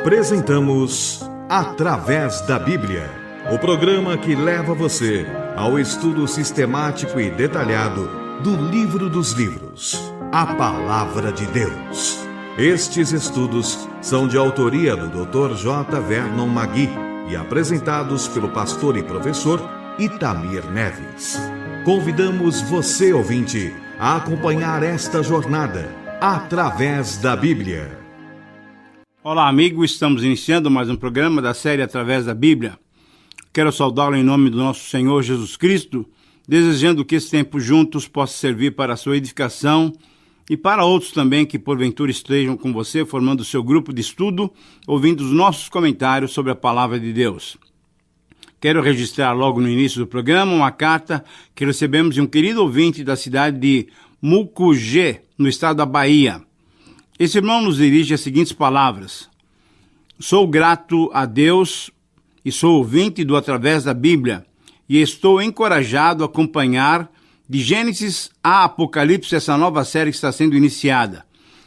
Apresentamos Através da Bíblia, o programa que leva você ao estudo sistemático e detalhado do livro dos livros, a Palavra de Deus. Estes estudos são de autoria do Dr. J. Vernon Magui e apresentados pelo pastor e professor Itamir Neves. Convidamos você, ouvinte, a acompanhar esta jornada através da Bíblia. Olá, amigo, estamos iniciando mais um programa da série Através da Bíblia. Quero saudá-lo em nome do nosso Senhor Jesus Cristo, desejando que esse tempo juntos possa servir para a sua edificação e para outros também que porventura estejam com você, formando o seu grupo de estudo, ouvindo os nossos comentários sobre a Palavra de Deus. Quero registrar logo no início do programa uma carta que recebemos de um querido ouvinte da cidade de Mucugê, no estado da Bahia. Esse irmão nos dirige as seguintes palavras: sou grato a Deus e sou ouvinte do Através da Bíblia e estou encorajado a acompanhar de Gênesis a Apocalipse essa nova série que está sendo iniciada.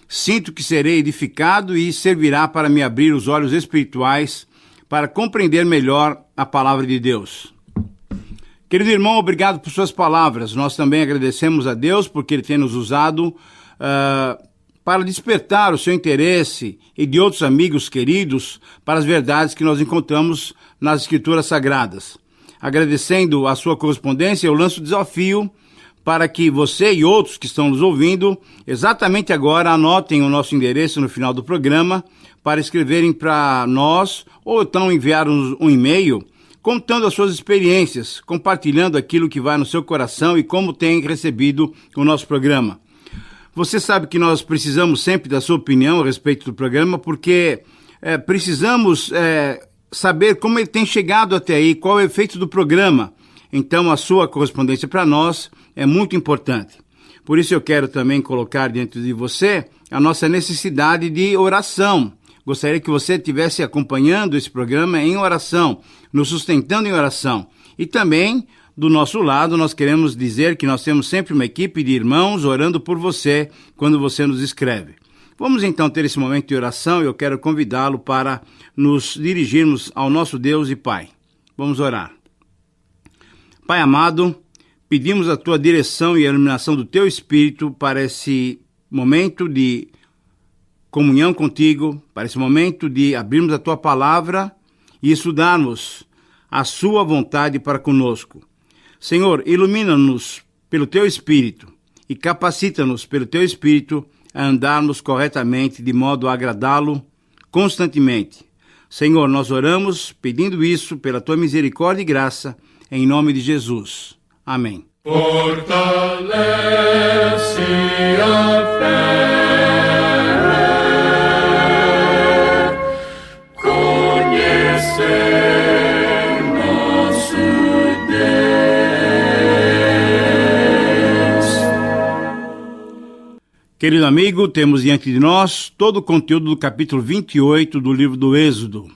Sinto que serei edificado e servirá para me abrir os olhos espirituais para compreender melhor a Palavra de Deus. Querido irmão, obrigado por suas palavras. Nós também agradecemos a Deus porque Ele tem nos usado para despertar o seu interesse e de outros amigos queridos para as verdades que nós encontramos nas Escrituras Sagradas. Agradecendo a sua correspondência, eu lanço o desafio para que você e outros que estão nos ouvindo, exatamente agora, anotem o nosso endereço no final do programa para escreverem para nós ou então enviar um e-mail contando as suas experiências, compartilhando aquilo que vai no seu coração e como tem recebido o nosso programa. Você sabe que nós precisamos sempre da sua opinião a respeito do programa, porque precisamos saber como ele tem chegado até aí, qual é o efeito do programa. Então, a sua correspondência para nós é muito importante. Por isso, eu quero também colocar diante de você a nossa necessidade de oração. Gostaria que você estivesse acompanhando esse programa em oração, nos sustentando em oração. E também, do nosso lado, nós queremos dizer que nós temos sempre uma equipe de irmãos orando por você quando você nos escreve. Vamos então ter esse momento de oração e eu quero convidá-lo para nos dirigirmos ao nosso Deus e Pai. Vamos orar. Pai amado, pedimos a tua direção e a iluminação do teu Espírito para esse momento de comunhão contigo, para esse momento de abrirmos a tua palavra e estudarmos a sua vontade para conosco. Senhor, ilumina-nos pelo teu Espírito e capacita-nos pelo teu Espírito a andarmos corretamente de modo a agradá-lo constantemente. Senhor, nós oramos pedindo isso pela tua misericórdia e graça, em nome de Jesus. Amém. Fortalece a fé, conhecer nosso Deus. Querido amigo, temos diante de nós todo o conteúdo do capítulo 28 do livro do Êxodo.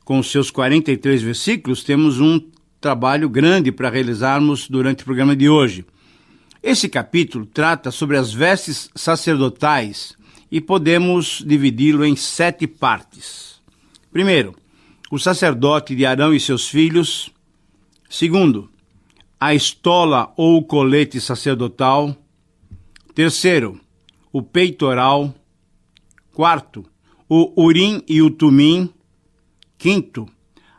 Com os seus 43 versículos, temos um trabalho grande para realizarmos durante o programa de hoje. Esse capítulo trata sobre as vestes sacerdotais e podemos dividi-lo em 7 partes. Primeiro, o sacerdote de Arão e seus filhos. Segundo, a estola ou o colete sacerdotal. Terceiro, o peitoral. Quarto, o urim e o tumim. Quinto,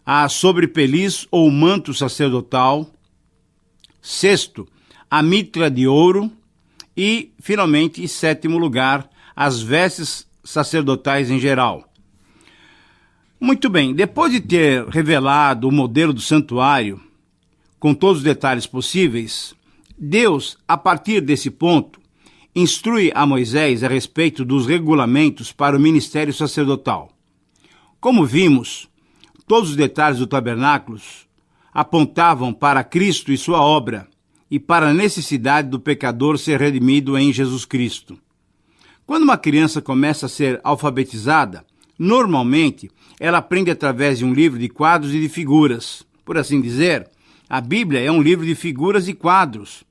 a sobrepeliz ou manto sacerdotal. Sexto, a mitra de ouro. E, finalmente, em 7º lugar, as vestes sacerdotais em geral. Muito bem, depois de ter revelado o modelo do santuário, com todos os detalhes possíveis, Deus, a partir desse ponto, instrui a Moisés a respeito dos regulamentos para o ministério sacerdotal. Como vimos, todos os detalhes do tabernáculo apontavam para Cristo e sua obra e para a necessidade do pecador ser redimido em Jesus Cristo. Quando uma criança começa a ser alfabetizada, normalmente ela aprende através de um livro de quadros e de figuras. Por assim dizer, a Bíblia é um livro de figuras e quadros.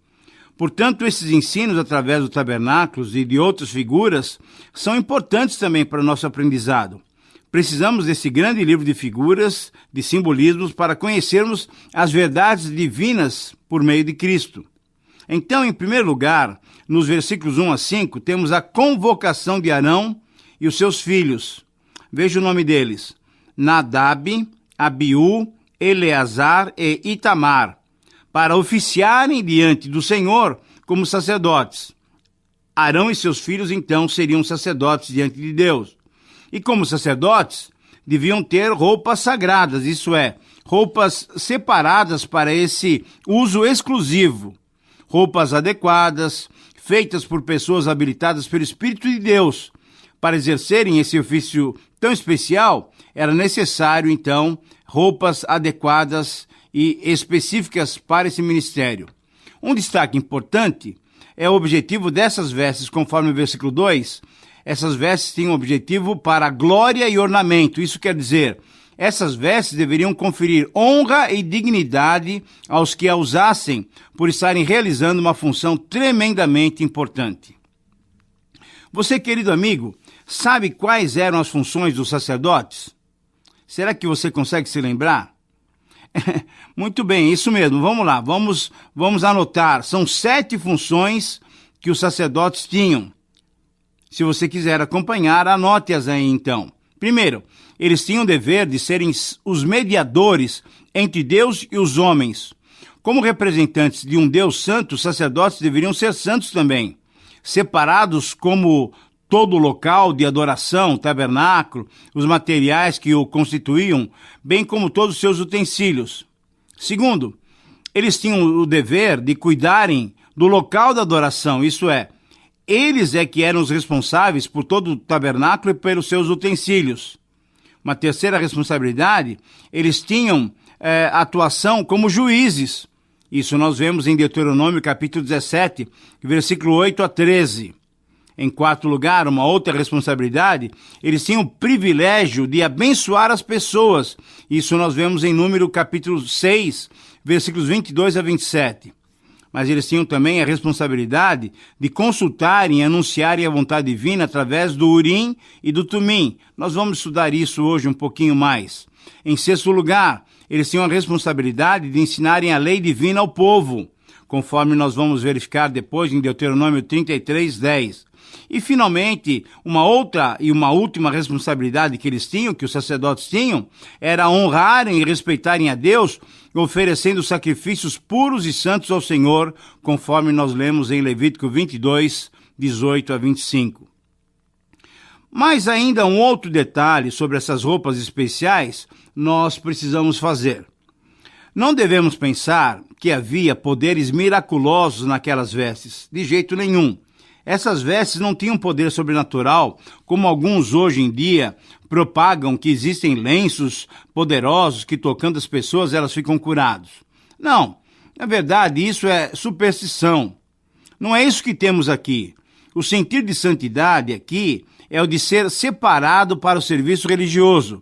Portanto, esses ensinos através do tabernáculo e de outras figuras são importantes também para o nosso aprendizado. Precisamos desse grande livro de figuras, de simbolismos, para conhecermos as verdades divinas por meio de Cristo. Então, em primeiro lugar, nos versículos 1 a 5, temos a convocação de Arão e os seus filhos. Veja o nome deles: Nadab, Abiú, Eleazar e Itamar, para oficiarem diante do Senhor como sacerdotes. Arão e seus filhos, então, seriam sacerdotes diante de Deus. E como sacerdotes, deviam ter roupas sagradas, isso é, roupas separadas para esse uso exclusivo. Roupas adequadas, feitas por pessoas habilitadas pelo Espírito de Deus. Para exercerem esse ofício tão especial, era necessário, então, roupas adequadas e específicas para esse ministério. Um destaque importante é o objetivo dessas vestes, conforme o versículo 2. Essas vestes tinham objetivo para glória e ornamento. Isso quer dizer, essas vestes deveriam conferir honra e dignidade aos que a usassem, por estarem realizando uma função tremendamente importante. Você, querido amigo, sabe quais eram as funções dos sacerdotes? Será que você consegue se lembrar? Muito bem, isso mesmo. Vamos lá, vamos anotar. São 7 funções que os sacerdotes tinham. Se você quiser acompanhar, anote-as aí então. Primeiro, eles tinham o dever de serem os mediadores entre Deus e os homens. Como representantes de um Deus santo, os sacerdotes deveriam ser santos também, separados como todo o local de adoração, tabernáculo, os materiais que o constituíam, bem como todos os seus utensílios. Segundo, eles tinham o dever de cuidarem do local da adoração, isso é, eles é que eram os responsáveis por todo o tabernáculo e pelos seus utensílios. Uma terceira responsabilidade, eles tinham atuação como juízes. Isso nós vemos em Deuteronômio capítulo 17, versículo 8 a 13. Em quarto lugar, uma outra responsabilidade, eles tinham o privilégio de abençoar as pessoas. Isso nós vemos em Número capítulo 6, versículos 22 a 27. Mas eles tinham também a responsabilidade de consultarem e anunciarem a vontade divina através do Urim e do Tumim. Nós vamos estudar isso hoje um pouquinho mais. Em sexto lugar, eles tinham a responsabilidade de ensinarem a lei divina ao povo, conforme nós vamos verificar depois em Deuteronômio 33, 10. E, finalmente, uma outra e uma última responsabilidade que eles tinham, que os sacerdotes tinham, era honrarem e respeitarem a Deus, oferecendo sacrifícios puros e santos ao Senhor, conforme nós lemos em Levítico 22, 18 a 25. Mas ainda um outro detalhe sobre essas roupas especiais nós precisamos fazer. Não devemos pensar que havia poderes miraculosos naquelas vestes, de jeito nenhum. Essas vestes não tinham poder sobrenatural, como alguns hoje em dia propagam que existem lenços poderosos que, tocando as pessoas, elas ficam curadas. Não, na verdade isso é superstição. Não é isso que temos aqui. O sentido de santidade aqui é o de ser separado para o serviço religioso.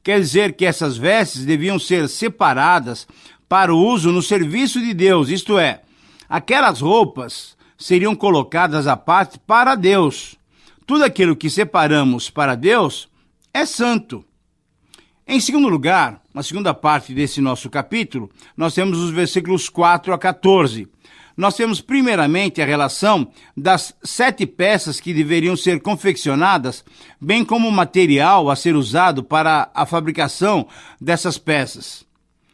Quer dizer que essas vestes deviam ser separadas para o uso no serviço de Deus, isto é, aquelas roupas seriam colocadas à parte para Deus. Tudo aquilo que separamos para Deus é santo. Em segundo lugar, na segunda parte desse nosso capítulo, nós temos os versículos 4 a 14. Nós temos primeiramente a relação das 7 peças que deveriam ser confeccionadas, bem como o material a ser usado para a fabricação dessas peças.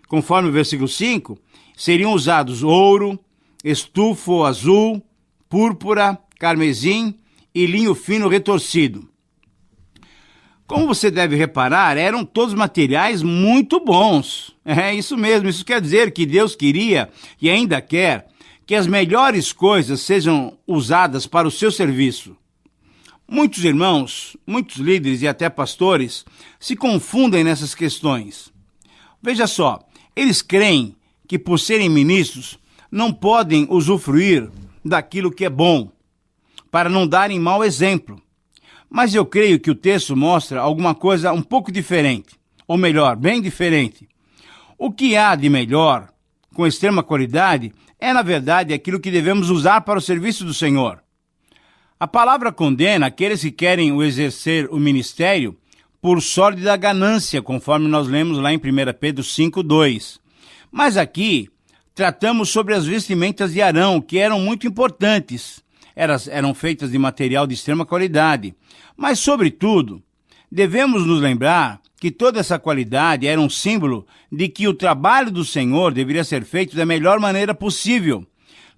Conforme o versículo 5, seriam usados ouro, estufo azul, púrpura, carmesim e linho fino retorcido. Como você deve reparar, eram todos materiais muito bons. É isso mesmo, isso quer dizer que Deus queria e ainda quer que as melhores coisas sejam usadas para o seu serviço. Muitos irmãos, muitos líderes e até pastores se confundem nessas questões. Veja só, eles creem que por serem ministros não podem usufruir daquilo que é bom, para não darem mau exemplo. Mas eu creio que o texto mostra alguma coisa um pouco diferente, ou melhor, bem diferente. O que há de melhor, com extrema qualidade, é na verdade aquilo que devemos usar para o serviço do Senhor. A palavra condena aqueles que querem exercer o ministério por sorte da ganância, conforme nós lemos lá em 1 Pedro 5:2. Mas aqui tratamos sobre as vestimentas de Arão, que eram muito importantes. Eram feitas de material de extrema qualidade. Mas, sobretudo, devemos nos lembrar que toda essa qualidade era um símbolo de que o trabalho do Senhor deveria ser feito da melhor maneira possível.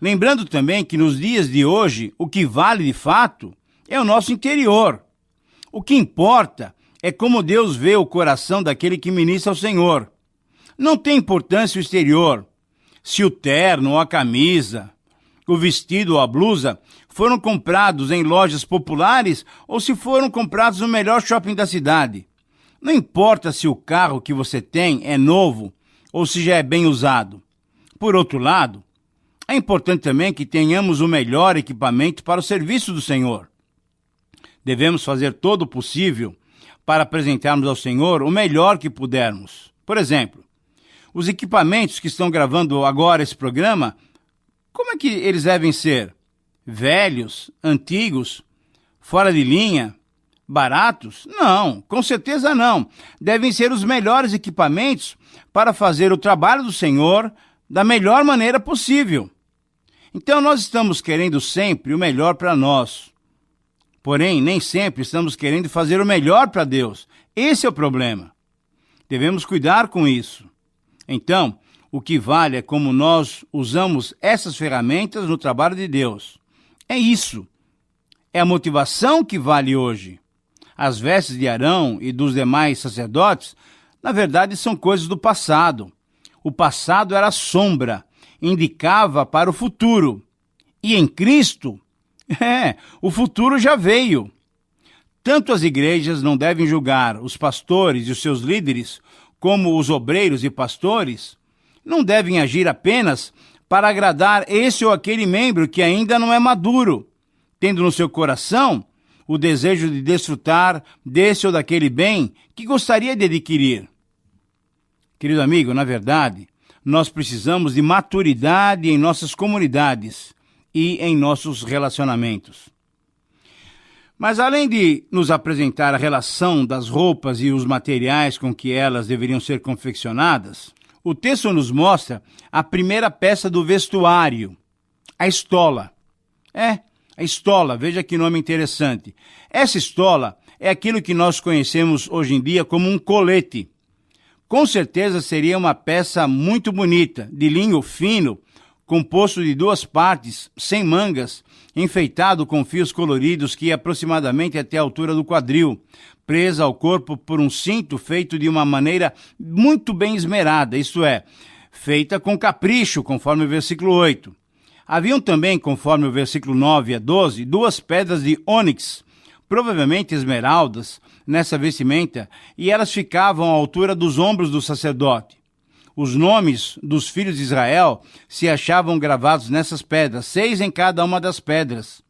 Lembrando também que nos dias de hoje, o que vale de fato é o nosso interior. O que importa é como Deus vê o coração daquele que ministra ao Senhor. Não tem importância o exterior, se o terno ou a camisa, o vestido ou a blusa foram comprados em lojas populares ou se foram comprados no melhor shopping da cidade. Não importa se o carro que você tem é novo ou se já é bem usado. Por outro lado, é importante também que tenhamos o melhor equipamento para o serviço do Senhor. Devemos fazer todo o possível para apresentarmos ao Senhor o melhor que pudermos. Por exemplo, os equipamentos que estão gravando agora esse programa, como é que eles devem ser? Velhos, antigos, fora de linha, baratos? Não, com certeza não. Devem ser os melhores equipamentos para fazer o trabalho do Senhor da melhor maneira possível. Então nós estamos querendo sempre o melhor para nós. Porém, nem sempre estamos querendo fazer o melhor para Deus. Esse é o problema. Devemos cuidar com isso. Então, o que vale é como nós usamos essas ferramentas no trabalho de Deus. É isso. É a motivação que vale hoje. As vestes de Arão e dos demais sacerdotes, na verdade, são coisas do passado. O passado era sombra, indicava para o futuro. E em Cristo, o futuro já veio. Tanto as igrejas não devem julgar os pastores e os seus líderes, como os obreiros e pastores, não devem agir apenas para agradar esse ou aquele membro que ainda não é maduro, tendo no seu coração o desejo de desfrutar desse ou daquele bem que gostaria de adquirir. Querido amigo, na verdade, nós precisamos de maturidade em nossas comunidades e em nossos relacionamentos. Mas além de nos apresentar a relação das roupas e os materiais com que elas deveriam ser confeccionadas, o texto nos mostra a primeira peça do vestuário, a estola. A estola, veja que nome interessante. Essa estola é aquilo que nós conhecemos hoje em dia como um colete. Com certeza seria uma peça muito bonita, de linho fino, composto de 2 partes, sem mangas, enfeitado com fios coloridos que ia aproximadamente até a altura do quadril, presa ao corpo por um cinto feito de uma maneira muito bem esmerada, isto é, feita com capricho, conforme o versículo 8. Haviam também, conforme o versículo 9 a 12, 2 pedras de ônix, provavelmente esmeraldas, nessa vestimenta, e elas ficavam à altura dos ombros do sacerdote. Os nomes dos filhos de Israel se achavam gravados nessas pedras, 6 em cada uma das pedras.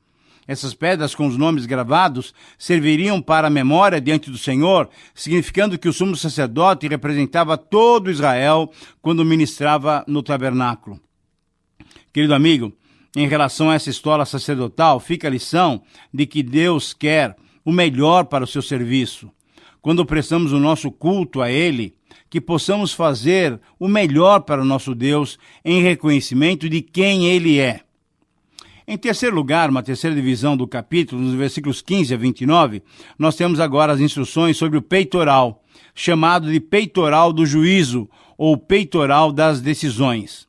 Essas pedras com os nomes gravados serviriam para a memória diante do Senhor, significando que o sumo sacerdote representava todo Israel quando ministrava no tabernáculo. Querido amigo, em relação a essa estola sacerdotal, fica a lição de que Deus quer o melhor para o seu serviço. Quando prestamos o nosso culto a Ele, que possamos fazer o melhor para o nosso Deus em reconhecimento de quem Ele é. Em terceiro lugar, uma terceira divisão do capítulo, nos versículos 15 a 29, nós temos agora as instruções sobre o peitoral, chamado de peitoral do juízo ou peitoral das decisões.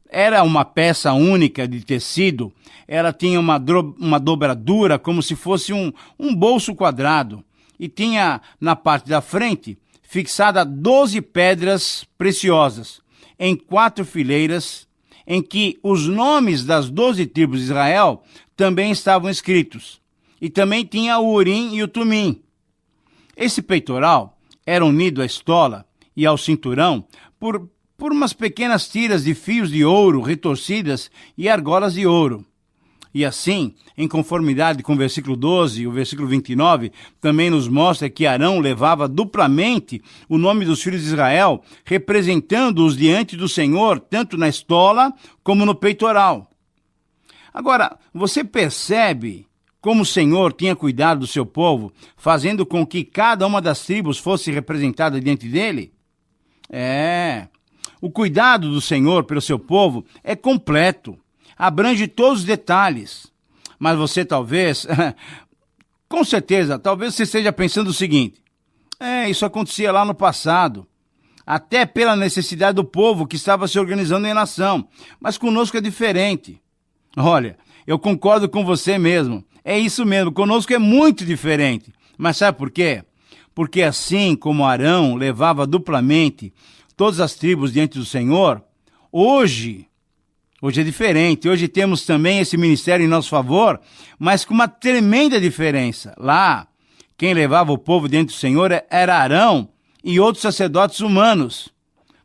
Era uma peça única de tecido, ela tinha uma dobradura como se fosse um bolso quadrado e tinha na parte da frente fixada 12 pedras preciosas em 4 fileiras, em que os nomes das 12 tribos de Israel também estavam escritos. E também tinha o Urim e o Tumim. Esse peitoral era unido à estola e ao cinturão por umas pequenas tiras de fios de ouro retorcidas e argolas de ouro. E assim, em conformidade com o versículo 12 e o versículo 29, também nos mostra que Arão levava duplamente o nome dos filhos de Israel, representando-os diante do Senhor, tanto na estola como no peitoral. Agora, você percebe como o Senhor tinha cuidado do seu povo, fazendo com que cada uma das tribos fosse representada diante dele? O cuidado do Senhor pelo seu povo é completo, abrange todos os detalhes. Mas você talvez, com certeza, talvez você esteja pensando o seguinte: isso acontecia lá no passado, até pela necessidade do povo que estava se organizando em nação, mas conosco é diferente. Olha, eu concordo com você mesmo, é isso mesmo, conosco é muito diferente. Mas sabe por quê? Porque assim como Arão levava duplamente todas as tribos diante do Senhor, hoje é diferente. Hoje temos também esse ministério em nosso favor, mas com uma tremenda diferença. Lá, quem levava o povo diante do Senhor era Arão e outros sacerdotes humanos.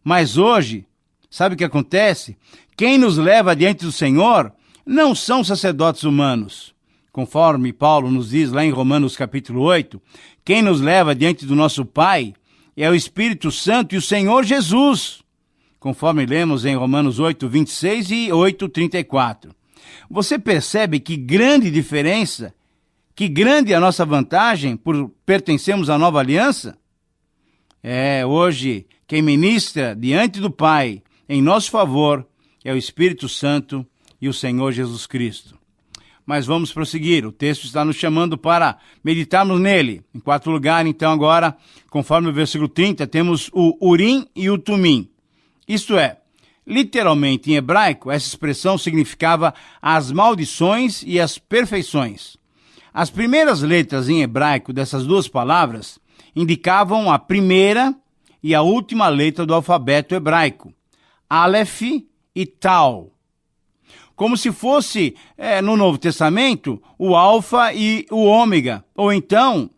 Mas hoje, sabe o que acontece? Quem nos leva diante do Senhor não são sacerdotes humanos. Conforme Paulo nos diz lá em Romanos capítulo 8, quem nos leva diante do nosso Pai é o Espírito Santo e o Senhor Jesus, conforme lemos em Romanos 8, 26 e 8, 34. Você percebe que grande diferença, que grande é a nossa vantagem por pertencermos à nova aliança? Hoje, quem ministra diante do Pai em nosso favor é o Espírito Santo e o Senhor Jesus Cristo. Mas vamos prosseguir, o texto está nos chamando para meditarmos nele. Em quarto lugar, então, agora, conforme o versículo 30, temos o Urim e o Tumim. Isto é, literalmente em hebraico, essa expressão significava as maldições e as perfeições. As primeiras letras em hebraico dessas duas palavras indicavam a primeira e a última letra do alfabeto hebraico, Aleph e Tal. Como se fosse, no Novo Testamento, o alfa e o ômega. Ou então,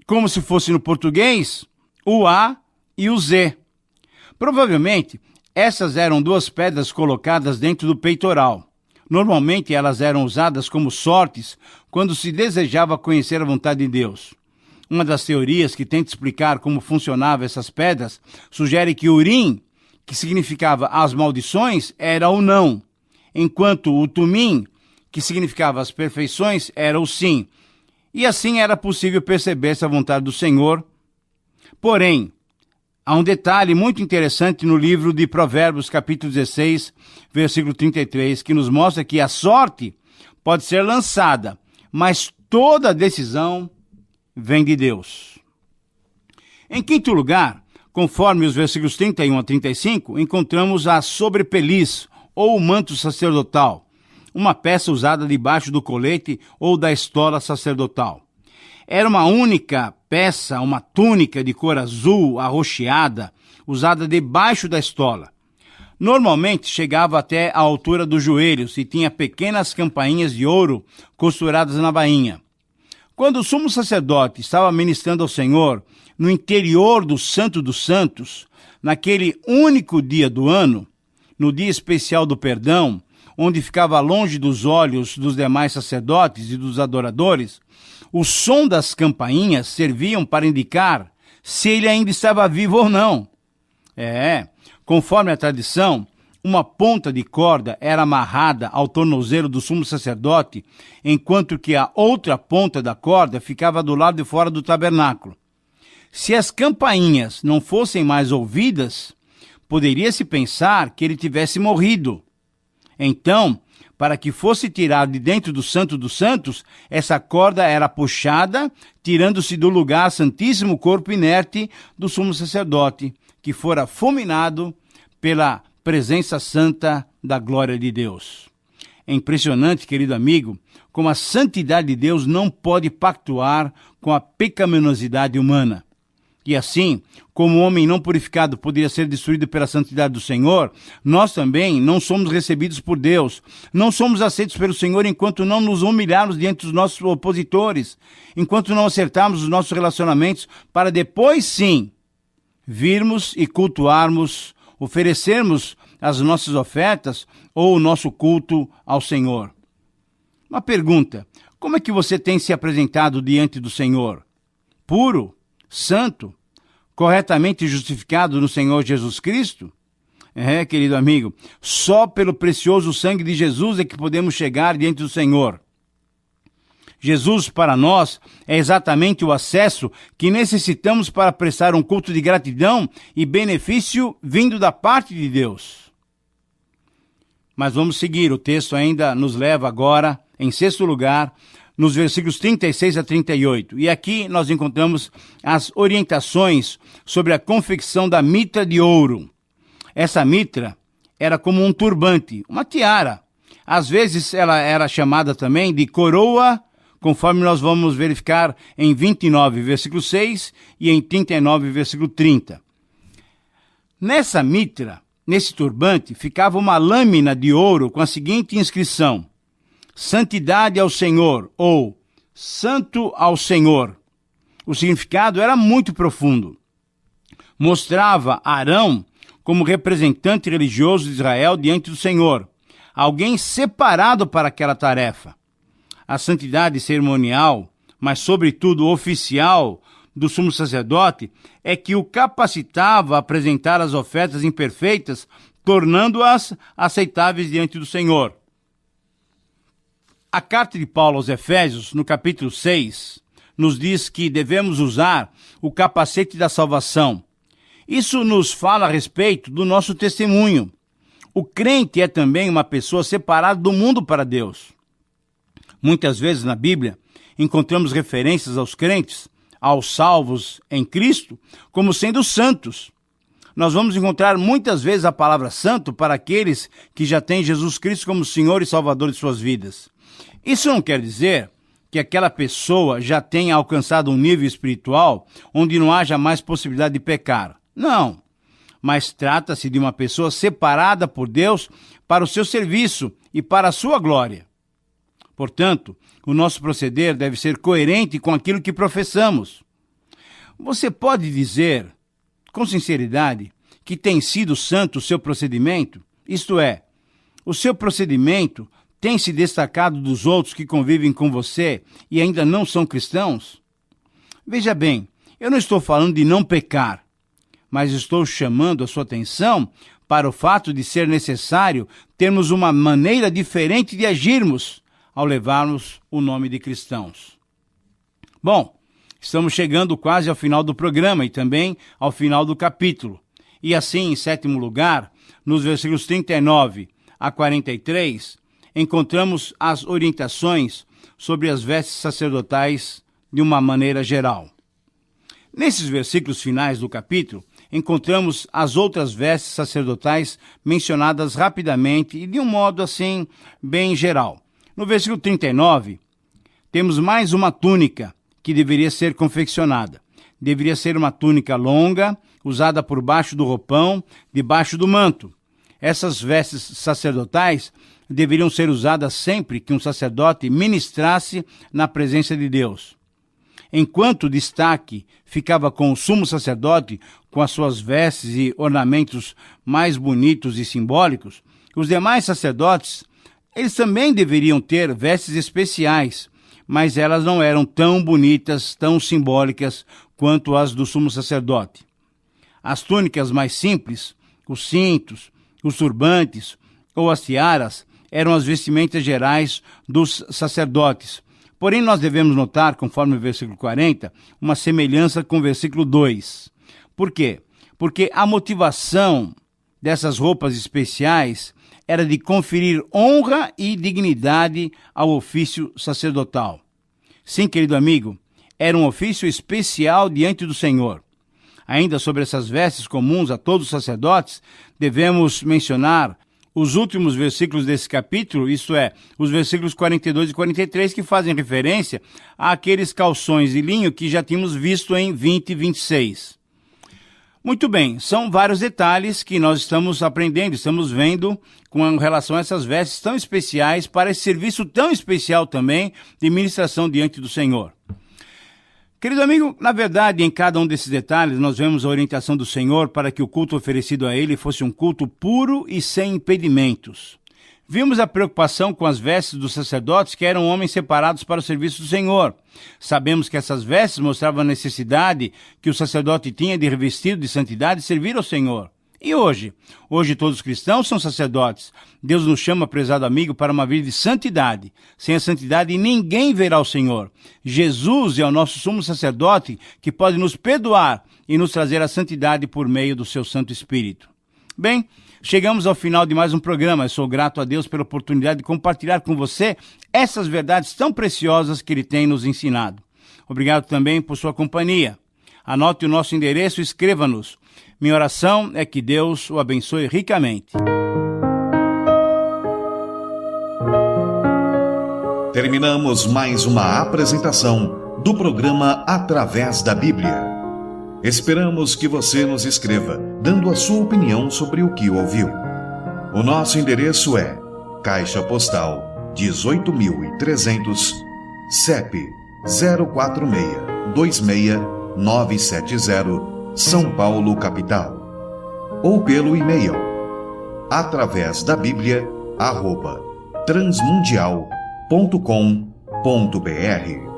como se fosse no português, o A e o Z. Provavelmente, essas eram duas pedras colocadas dentro do peitoral. Normalmente, elas eram usadas como sortes quando se desejava conhecer a vontade de Deus. Uma das teorias que tenta explicar como funcionavam essas pedras sugere que Urim, que significava as maldições, era o não, enquanto o Tumim, que significava as perfeições, era o sim. E assim era possível perceber essa vontade do Senhor. Porém, há um detalhe muito interessante no livro de Provérbios, capítulo 16, versículo 33, que nos mostra que a sorte pode ser lançada, mas toda decisão vem de Deus. Em quinto lugar, conforme os versículos 31 a 35, encontramos a sobrepeliz, ou o manto sacerdotal, uma peça usada debaixo do colete ou da estola sacerdotal. Era uma única peça, uma túnica de cor azul arroxeada, usada debaixo da estola. Normalmente chegava até a altura dos joelhos e tinha pequenas campainhas de ouro costuradas na bainha. Quando o sumo sacerdote estava ministrando ao Senhor no interior do Santo dos Santos, naquele único dia do ano, no dia especial do perdão, onde ficava longe dos olhos dos demais sacerdotes e dos adoradores, o som das campainhas serviam para indicar se ele ainda estava vivo ou não. Conforme a tradição, uma ponta de corda era amarrada ao tornozelo do sumo sacerdote, enquanto que a outra ponta da corda ficava do lado de fora do tabernáculo. Se as campainhas não fossem mais ouvidas, poderia-se pensar que ele tivesse morrido. Então, para que fosse tirado de dentro do Santo dos Santos, essa corda era puxada, tirando-se do lugar santíssimo o corpo inerte do sumo sacerdote, que fora fulminado pela presença santa da glória de Deus. É impressionante, querido amigo, como a santidade de Deus não pode pactuar com a pecaminosidade humana. E assim, como o homem não purificado poderia ser destruído pela santidade do Senhor, nós também não somos recebidos por Deus. Não somos aceitos pelo Senhor enquanto não nos humilharmos diante dos nossos opositores, enquanto não acertarmos os nossos relacionamentos, para depois sim virmos e cultuarmos, oferecermos as nossas ofertas ou o nosso culto ao Senhor. Uma pergunta: como é que você tem se apresentado diante do Senhor? Puro? Santo, corretamente justificado no Senhor Jesus Cristo? Querido amigo, só pelo precioso sangue de Jesus é que podemos chegar diante do Senhor. Jesus, para nós, é exatamente o acesso que necessitamos para prestar um culto de gratidão e benefício vindo da parte de Deus. Mas vamos seguir, o texto ainda nos leva agora, em sexto lugar, nos versículos 36 a 38. E aqui nós encontramos as orientações sobre a confecção da mitra de ouro. Essa mitra era como um turbante, uma tiara. Às vezes ela era chamada também de coroa, conforme nós vamos verificar em 29, versículo 6 e em 39, versículo 30. Nessa mitra, nesse turbante, ficava uma lâmina de ouro com a seguinte inscrição: Santidade ao Senhor, ou Santo ao Senhor. O significado era muito profundo. Mostrava Arão como representante religioso de Israel diante do Senhor, alguém separado para aquela tarefa. A santidade cerimonial, mas sobretudo oficial, do sumo sacerdote é que o capacitava a apresentar as ofertas imperfeitas, tornando-as aceitáveis diante do Senhor. A carta de Paulo aos Efésios, no capítulo 6, nos diz que devemos usar o capacete da salvação. Isso nos fala a respeito do nosso testemunho. O crente é também uma pessoa separada do mundo para Deus. Muitas vezes na Bíblia encontramos referências aos crentes, aos salvos em Cristo, como sendo santos. Nós vamos encontrar muitas vezes a palavra santo para aqueles que já têm Jesus Cristo como Senhor e Salvador de suas vidas. Isso não quer dizer que aquela pessoa já tenha alcançado um nível espiritual onde não haja mais possibilidade de pecar. Não, mas trata-se de uma pessoa separada por Deus para o seu serviço e para a sua glória. Portanto, o nosso proceder deve ser coerente com aquilo que professamos. Você pode dizer, com sinceridade, que tem sido santo o seu procedimento? Isto é, o seu procedimento tem se destacado dos outros que convivem com você e ainda não são cristãos? Veja bem, eu não estou falando de não pecar, mas estou chamando a sua atenção para o fato de ser necessário termos uma maneira diferente de agirmos ao levarmos o nome de cristãos. Bom, estamos chegando quase ao final do programa e também ao final do capítulo. E assim, em sétimo lugar, nos versículos 39 a 43, encontramos as orientações sobre as vestes sacerdotais de uma maneira geral. Nesses versículos finais do capítulo, encontramos as outras vestes sacerdotais mencionadas rapidamente e de um modo assim bem geral. No versículo 39, temos mais uma túnica que deveria ser confeccionada. Deveria ser uma túnica longa, usada por baixo do roupão, debaixo do manto. Essas vestes sacerdotais deveriam ser usadas sempre que um sacerdote ministrasse na presença de Deus. Enquanto o destaque ficava com o sumo sacerdote, com as suas vestes e ornamentos mais bonitos e simbólicos, os demais sacerdotes, eles também deveriam ter vestes especiais, mas elas não eram tão bonitas, tão simbólicas quanto as do sumo sacerdote. As túnicas mais simples, os cintos, os turbantes ou as tiaras, eram as vestimentas gerais dos sacerdotes. Porém, nós devemos notar, conforme o versículo 40, uma semelhança com o versículo 2. Por quê? Porque a motivação dessas roupas especiais era de conferir honra e dignidade ao ofício sacerdotal. Sim, querido amigo, era um ofício especial diante do Senhor. Ainda sobre essas vestes comuns a todos os sacerdotes, devemos mencionar os últimos versículos desse capítulo, isto é, os versículos 42 e 43, que fazem referência àqueles calções de linho que já tínhamos visto em 20 e 26. Muito bem, são vários detalhes que nós estamos aprendendo, estamos vendo com relação a essas vestes tão especiais para esse serviço tão especial também de ministração diante do Senhor. Querido amigo, na verdade, em cada um desses detalhes, nós vemos a orientação do Senhor para que o culto oferecido a Ele fosse um culto puro e sem impedimentos. Vimos a preocupação com as vestes dos sacerdotes, que eram homens separados para o serviço do Senhor. Sabemos que essas vestes mostravam a necessidade que o sacerdote tinha de revestido de santidade e servir ao Senhor. E hoje? Hoje todos os cristãos são sacerdotes. Deus nos chama, prezado amigo, para uma vida de santidade. Sem a santidade ninguém verá o Senhor. Jesus é o nosso sumo sacerdote que pode nos perdoar e nos trazer a santidade por meio do seu Santo Espírito. Bem, chegamos ao final de mais um programa. Eu sou grato a Deus pela oportunidade de compartilhar com você essas verdades tão preciosas que Ele tem nos ensinado. Obrigado também por sua companhia. Anote o nosso endereço e escreva-nos. Minha oração é que Deus o abençoe ricamente. Terminamos mais uma apresentação do programa Através da Bíblia. Esperamos que você nos escreva, dando a sua opinião sobre o que ouviu. O nosso endereço é Caixa Postal 18.300, CEP 046-26970, São Paulo, capital. Ou pelo e-mail atravesdabiblia@transmundial.com.br.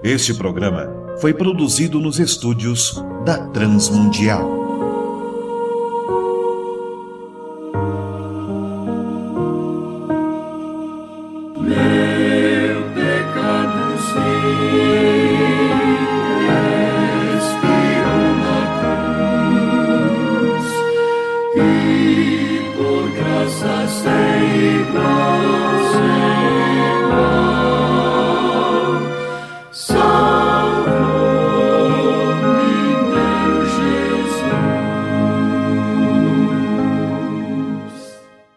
Este programa foi produzido nos estúdios da Transmundial.